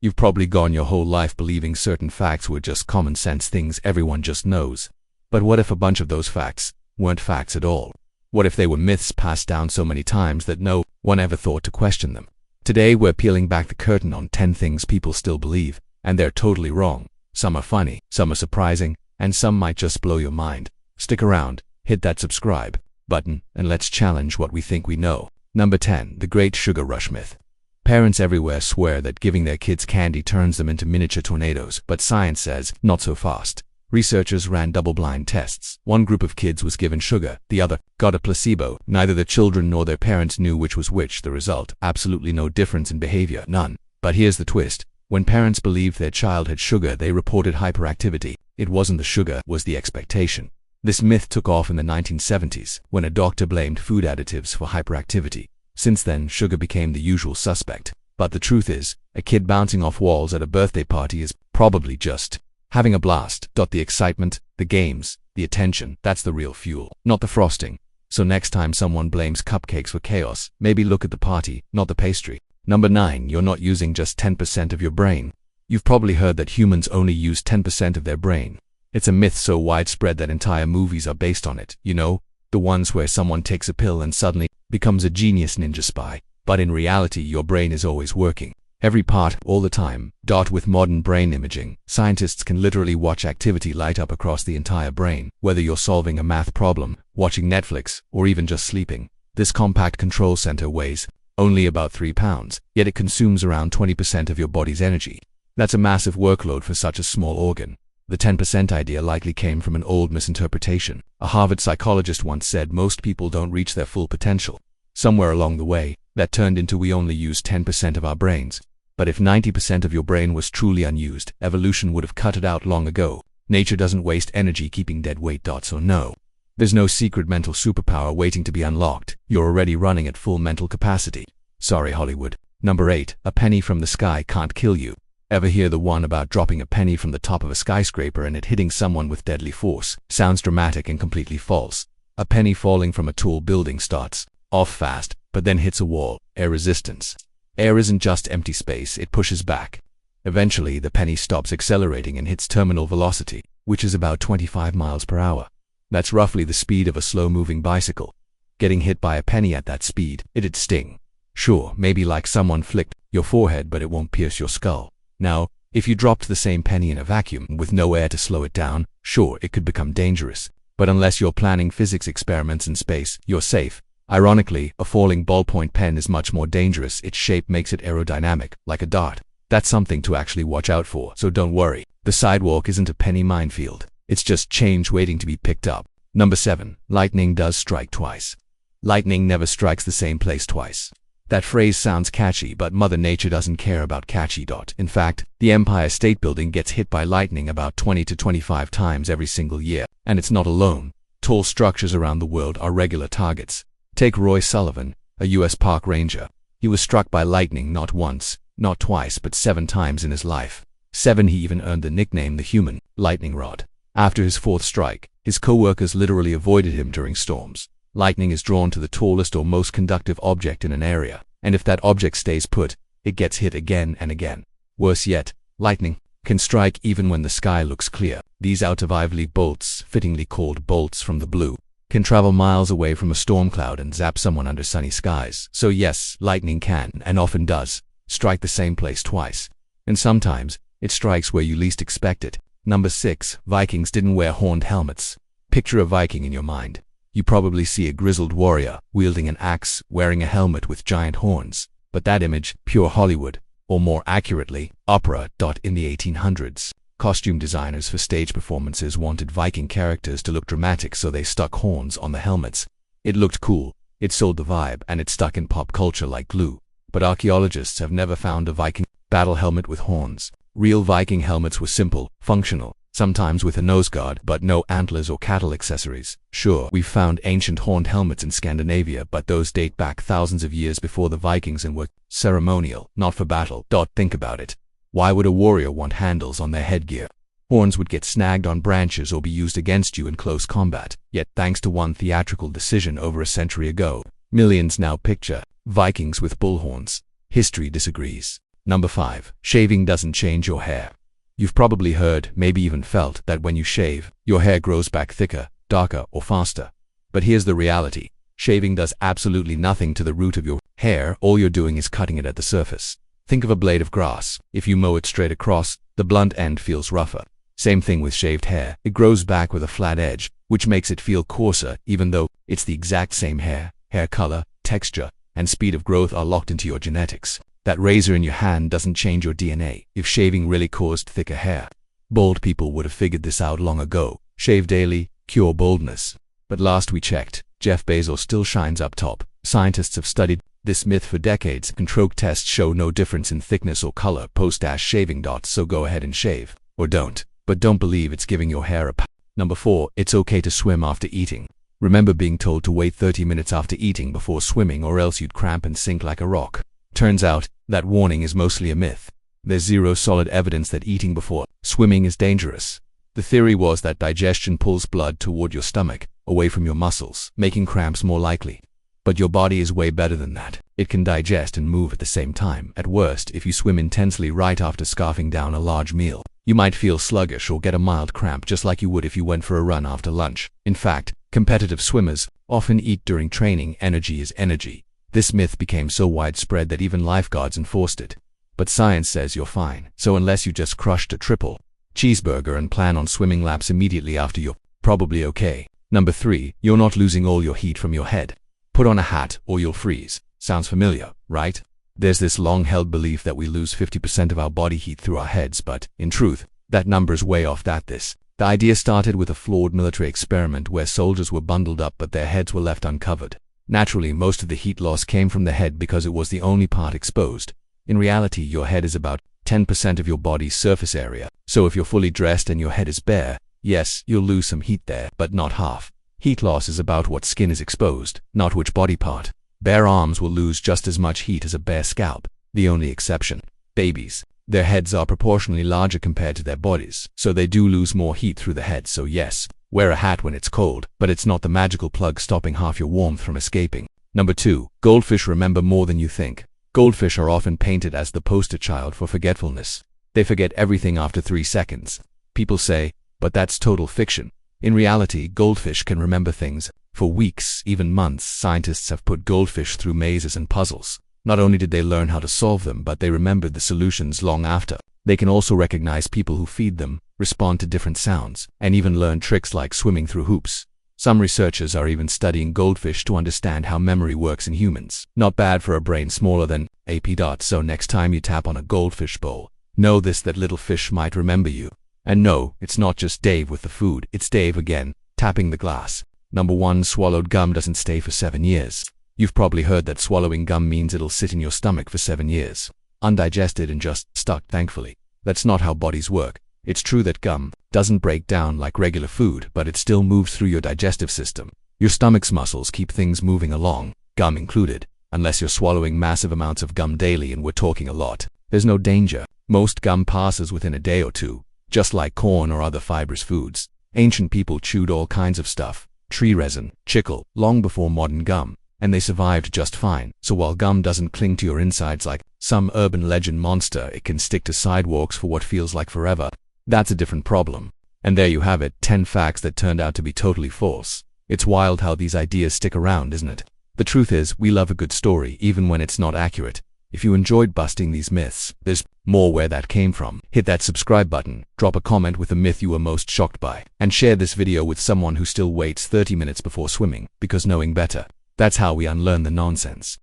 You've probably gone your whole life believing certain facts were just common sense things everyone just knows. But what if a bunch of those facts weren't facts at all? What if they were myths passed down so many times that no one ever thought to question them? Today we're peeling back the curtain on 10 things people still believe, and they're totally wrong. Some are funny, some are surprising, and some might just blow your mind. Stick around, hit that subscribe button, and let's challenge what we think we know. Number 10. The Great Sugar Rush Myth. Parents everywhere swear that giving their kids candy turns them into miniature tornadoes, but science says, not so fast. Researchers ran double-blind tests. One group of kids was given sugar, the other got a placebo. Neither the children nor their parents knew which was which. The result, absolutely no difference in behavior, none. But here's the twist. When parents believed their child had sugar, they reported hyperactivity. It wasn't the sugar, it was the expectation. This myth took off in the 1970s, when a doctor blamed food additives for hyperactivity. Since then, sugar became the usual suspect. But the truth is, a kid bouncing off walls at a birthday party is probably just having a blast. The excitement, the games, the attention, that's the real fuel, not the frosting. So next time someone blames cupcakes for chaos, maybe look at the party, not the pastry. Number 9. You're not using just 10% of your brain. You've probably heard that humans only use 10% of their brain. It's a myth so widespread that entire movies are based on it. You know, the ones where someone takes a pill and suddenly becomes a genius ninja spy. But in reality, your brain is always working. Every part, all the time. With modern brain imaging, scientists can literally watch activity light up across the entire brain, whether you're solving a math problem, watching Netflix, or even just sleeping. This compact control center weighs only about 3 pounds, yet it consumes around 20% of your body's energy. That's a massive workload for such a small organ. The 10% idea likely came from an old misinterpretation. A Harvard psychologist once said most people don't reach their full potential. Somewhere along the way, that turned into we only use 10% of our brains. But if 90% of your brain was truly unused, evolution would have cut it out long ago. Nature doesn't waste energy keeping dead weight. So no. There's no secret mental superpower waiting to be unlocked. You're already running at full mental capacity. Sorry, Hollywood. Number 8. A penny from the sky can't kill you. Ever hear the one about dropping a penny from the top of a skyscraper and it hitting someone with deadly force? Sounds dramatic and completely false. A penny falling from a tall building starts off fast, but then hits a wall. Air resistance. Air isn't just empty space, it pushes back. Eventually, the penny stops accelerating and hits terminal velocity, which is about 25 miles per hour. That's roughly the speed of a slow-moving bicycle. Getting hit by a penny at that speed, it'd sting. Sure, maybe like someone flicked your forehead, but it won't pierce your skull. Now, if you dropped the same penny in a vacuum with no air to slow it down, sure, it could become dangerous. But unless you're planning physics experiments in space, you're safe. Ironically, a falling ballpoint pen is much more dangerous. Its shape makes it aerodynamic, like a dart. That's something to actually watch out for, so don't worry. The sidewalk isn't a penny minefield. It's just change waiting to be picked up. Number 7. Lightning does strike twice. Lightning never strikes the same place twice. That phrase sounds catchy, but Mother Nature doesn't care about catchy. In fact, the Empire State Building gets hit by lightning about 20 to 25 times every single year, and it's not alone. Tall structures around the world are regular targets. Take Roy Sullivan, a U.S. park ranger. He was struck by lightning not once, not twice, but 7 times in his life. 7. He even earned the nickname the human lightning rod. After his 4th strike, his co-workers literally avoided him during storms. Lightning is drawn to the tallest or most conductive object in an area, and if that object stays put, it gets hit again and again. Worse yet, lightning can strike even when the sky looks clear. These out-of-Ivy bolts, fittingly called bolts from the blue, can travel miles away from a storm cloud and zap someone under sunny skies. So yes, lightning can, and often does, strike the same place twice. And sometimes, it strikes where you least expect it. Number 6. Vikings didn't wear horned helmets. Picture a Viking in your mind. You probably see a grizzled warrior, wielding an axe, wearing a helmet with giant horns. But that image, pure Hollywood, or more accurately, opera. In the 1800s, costume designers for stage performances wanted Viking characters to look dramatic, so they stuck horns on the helmets. It looked cool, it sold the vibe, and it stuck in pop culture like glue. But archaeologists have never found a Viking battle helmet with horns. Real Viking helmets were simple, functional, sometimes with a nose guard, but no antlers or cattle accessories. Sure, we've found ancient horned helmets in Scandinavia, but those date back thousands of years before the Vikings and were ceremonial, not for battle. Think about it. Why would a warrior want handles on their headgear? Horns would get snagged on branches or be used against you in close combat. Yet, thanks to one theatrical decision over a century ago, millions now picture Vikings with bullhorns. History disagrees. Number 5. Shaving doesn't change your hair. You've probably heard, maybe even felt, that when you shave, your hair grows back thicker, darker, or faster. But here's the reality. Shaving does absolutely nothing to the root of your hair. All you're doing is cutting it at the surface. Think of a blade of grass. If you mow it straight across, the blunt end feels rougher. Same thing with shaved hair. It grows back with a flat edge, which makes it feel coarser, even though it's the exact same hair. Hair color, texture, and speed of growth are locked into your genetics. That razor in your hand doesn't change your DNA. If shaving really caused thicker hair, bald people would have figured this out long ago. Shave daily, cure baldness. But last we checked, Jeff Bezos still shines up top. Scientists have studied this myth for decades. Control tests show no difference in thickness or color post-shaving. So go ahead and shave. Or don't. But don't believe it's giving your hair a Number 4. It's okay to swim after eating. Remember being told to wait 30 minutes after eating before swimming or else you'd cramp and sink like a rock. Turns out, that warning is mostly a myth. There's zero solid evidence that eating before swimming is dangerous. The theory was that digestion pulls blood toward your stomach, away from your muscles, making cramps more likely. But your body is way better than that. It can digest and move at the same time. At worst, if you swim intensely right after scarfing down a large meal, you might feel sluggish or get a mild cramp just like you would if you went for a run after lunch. In fact, competitive swimmers often eat during training. Energy is energy. This myth became so widespread that even lifeguards enforced it. But science says you're fine. So unless you just crushed a triple cheeseburger and plan on swimming laps immediately after, you're probably okay. Number 3. You're not losing all your heat from your head. Put on a hat or you'll freeze. Sounds familiar, right? There's this long-held belief that we lose 50% of our body heat through our heads, but in truth, that number's way off. The idea started with a flawed military experiment where soldiers were bundled up but their heads were left uncovered. Naturally, most of the heat loss came from the head because it was the only part exposed. In reality, your head is about 10% of your body's surface area, so if you're fully dressed and your head is bare, yes, you'll lose some heat there, but not half. Heat loss is about what skin is exposed, not which body part. Bare arms will lose just as much heat as a bare scalp. The only exception, babies. Their heads are proportionally larger compared to their bodies, so they do lose more heat through the head. So yes, wear a hat when it's cold, but it's not the magical plug stopping half your warmth from escaping. Number 2. Goldfish remember more than you think. Goldfish are often painted as the poster child for forgetfulness. They forget everything after 3 seconds. People say, but that's total fiction. In reality, goldfish can remember things for weeks, even months. Scientists have put goldfish through mazes and puzzles. Not only did they learn how to solve them, but they remembered the solutions long after. They can also recognize people who feed them, respond to different sounds, and even learn tricks like swimming through hoops. Some researchers are even studying goldfish to understand how memory works in humans. Not bad for a brain smaller than a pea. So next time you tap on a goldfish bowl, know that little fish might remember you. And no, it's not just Dave with the food, it's Dave again, tapping the glass. Number 1. Swallowed gum doesn't stay for 7 years. You've probably heard that swallowing gum means it'll sit in your stomach for 7 years, undigested and just stuck. Thankfully, that's not how bodies work. It's true that gum doesn't break down like regular food, but it still moves through your digestive system. Your stomach's muscles keep things moving along, gum included. Unless you're swallowing massive amounts of gum daily, and we're talking a lot, there's no danger. Most gum passes within a day or two, just like corn or other fibrous foods. Ancient people chewed all kinds of stuff, tree resin, chicle, long before modern gum, and they survived just fine. So while gum doesn't cling to your insides like some urban legend monster, it can stick to sidewalks for what feels like forever. That's a different problem. And there you have it, 10 facts that turned out to be totally false. It's wild how these ideas stick around, isn't it? The truth is, we love a good story even when it's not accurate. If you enjoyed busting these myths, there's more where that came from. Hit that subscribe button, drop a comment with a myth you were most shocked by, and share this video with someone who still waits 30 minutes before swimming, because knowing better, that's how we unlearn the nonsense.